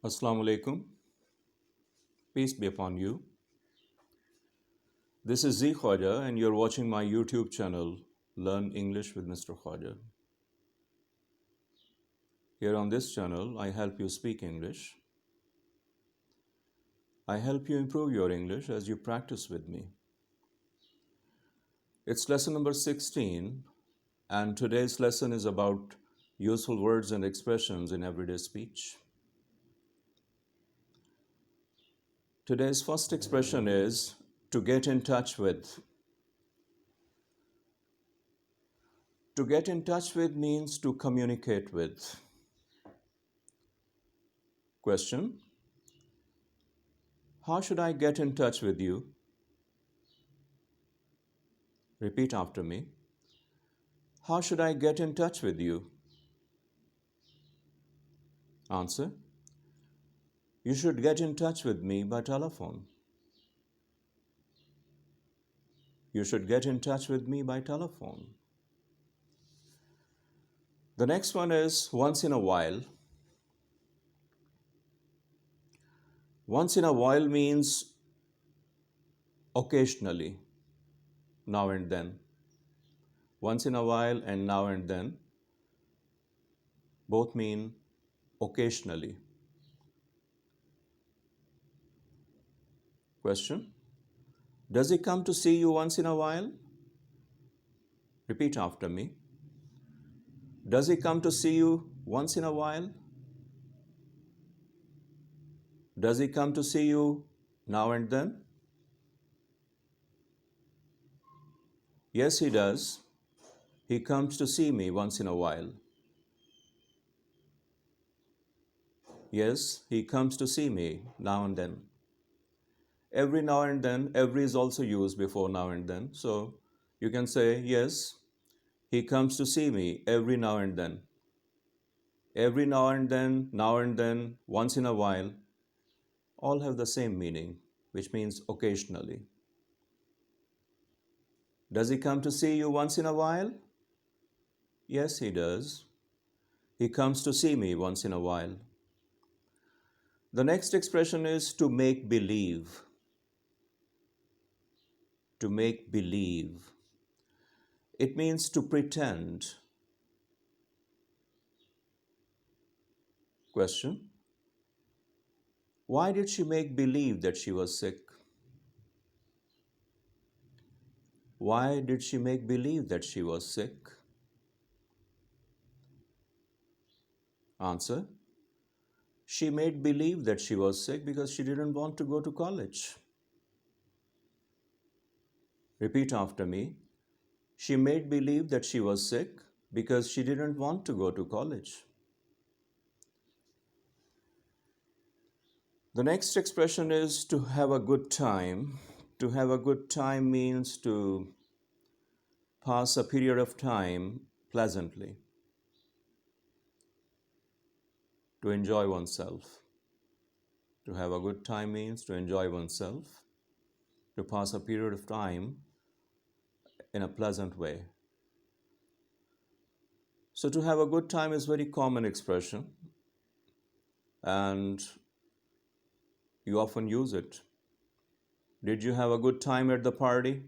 Assalamu alaikum. Peace be upon you. This is Z Khawaja, and you're watching my YouTube channel, Learn English with Mr. Khawaja. Here on this channel, I help you speak English. I help you improve your English as you practice with me. It's lesson number 16, and today's lesson is about useful words and expressions in everyday speech. Today's first expression is to get in touch with. To get in touch with means to communicate with. Question: how should I get in touch with you? Repeat after me. How should I get in touch with you? Answer: you should get in touch with me by telephone. You should get in touch with me by telephone. The next one is once in a while. Once in a while means occasionally, now and then. Once in a while and now and then both mean occasionally. Question: does he come to see you once in a while? Repeat after me. Does he come to see you once in a while? Does he come to see you now and then? Yes, he does. He comes to see me once in a while. Yes, he comes to see me now and then. Every now and then, every is also used before now and then. So you can say, yes, he comes to see me every now and then. Every now and then, once in a while, all have the same meaning, which means occasionally. Does he come to see you once in a while? Yes, he does. He comes to see me once in a while. The next expression is to make believe. To make believe. It means to pretend. Question: why did she make believe that she was sick? Why did she make believe that she was sick? Answer: she made believe that she was sick because she didn't want to go to college. Repeat after me. She made believe that she was sick because she didn't want to go to college. The next expression is to have a good time. To have a good time means to pass a period of time pleasantly. To enjoy oneself. To have a good time means to enjoy oneself, to pass a period of time in a pleasant way. So to have a good time is a very common expression, and you often use it. Did you have a good time at the party?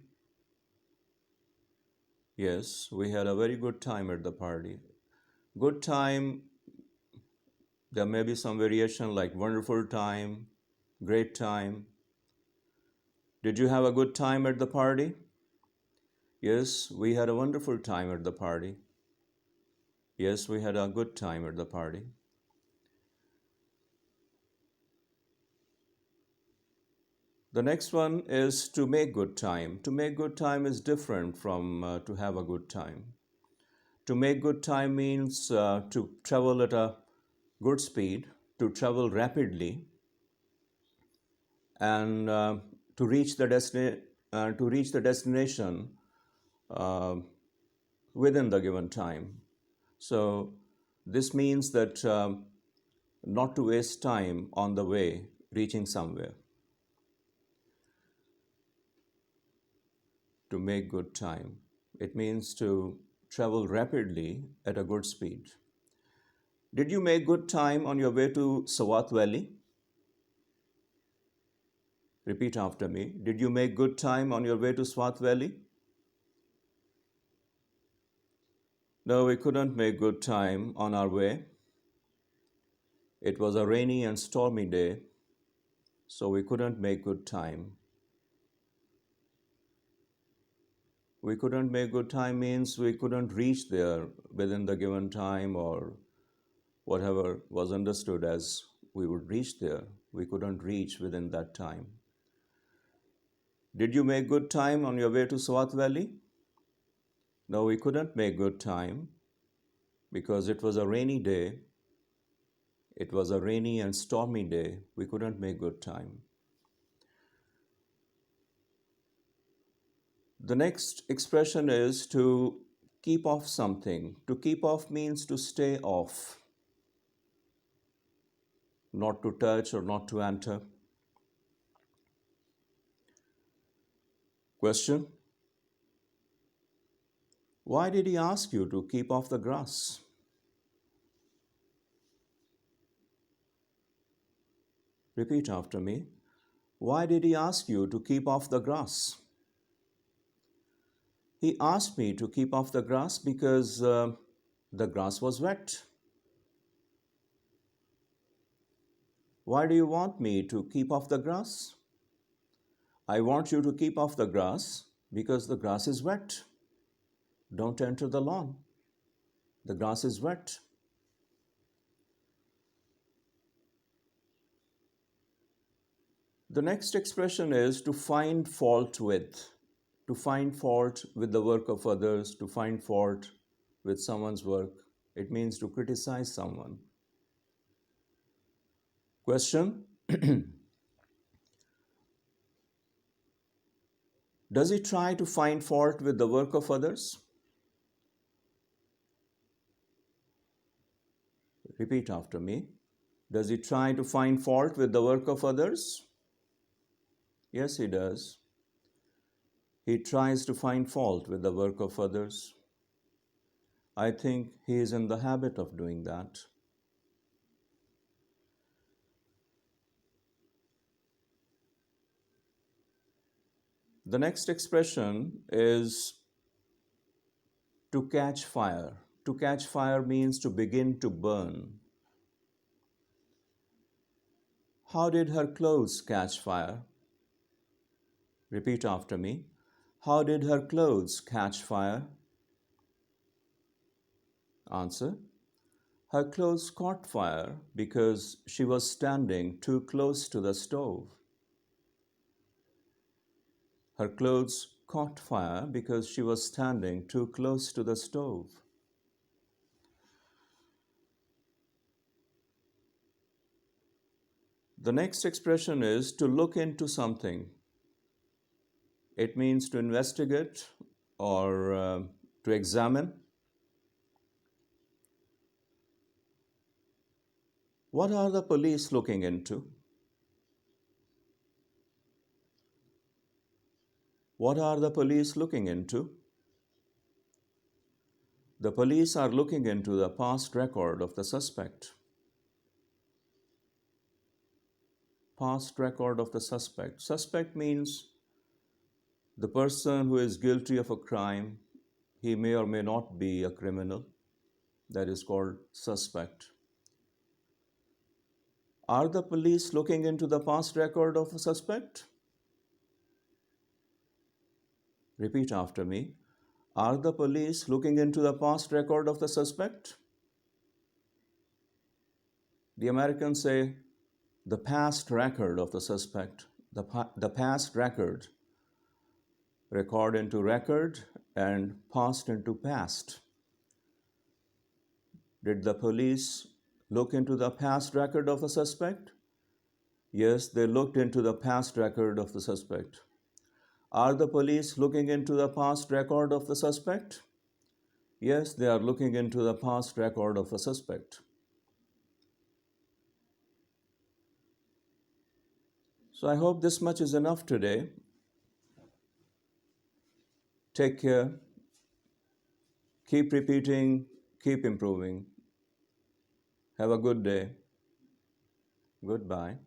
Yes, we had a very good time at the party. Good time, there may be some variation like wonderful time, great time. Did you have a good time at the party? Yes, we had a wonderful time at the party. Yes, we had a good time at the party. The next one is to make good time. To make good time is different from to have a good time. To make good time means to travel at a good speed, to travel rapidly, and to reach the destination uh, within the given time. So this means that not to waste time on the way reaching somewhere. To make good time. It means to travel rapidly at a good speed. Did you make good time on your way to Swat Valley? Repeat after me. Did you make good time on your way to Swat Valley? No, we couldn't make good time on our way. It was a rainy and stormy day, so we couldn't make good time. We couldn't make good time means we couldn't reach there within the given time, or whatever was understood as we would reach there. We couldn't reach within that time. Did you make good time on your way to Swat Valley? No, we couldn't make good time because it was a rainy day. It was a rainy and stormy day. We couldn't make good time. The next expression is to keep off something. To keep off means to stay off, not to touch or not to enter. Question: why did he ask you to keep off the grass? Repeat after me. Why did he ask you to keep off the grass? He asked me to keep off the grass because the grass was wet. Why do you want me to keep off the grass? I want you to keep off the grass because the grass is wet. Don't enter the lawn. The grass is wet. The next expression is to find fault with. To find fault with the work of others, to find fault with someone's work. It means to criticize someone. Question: does he try to find fault with the work of others? Repeat after me. Does he try to find fault with the work of others? Yes, he does. He tries to find fault with the work of others. I think he is in the habit of doing that. The next expression is to catch fire. To catch fire means to begin to burn. How did her clothes catch fire? Repeat after me. How did her clothes catch fire? Answer: her clothes caught fire because she was standing too close to the stove. Her clothes caught fire because she was standing too close to the stove. The next expression is to look into something. It means to investigate or to examine. What are the police looking into? What are the police looking into? The police are looking into the past record of the suspect. Past record of the suspect. Suspect means the person who is guilty of a crime. He may or may not be a criminal. That is called suspect. Are the police looking into the past record of a suspect? Repeat after me. Are the police looking into the past record of the suspect? The Americans say the past record of the suspect. The past record. Record into record and past into past. Did the police look into the past record of the suspect? Yes, they looked into the past record of the suspect. Are the police looking into the past record of the suspect? Yes, they are looking into the past record of the suspect. So I hope this much is enough today. Take care. Keep repeating, keep improving. Have a good day. Goodbye.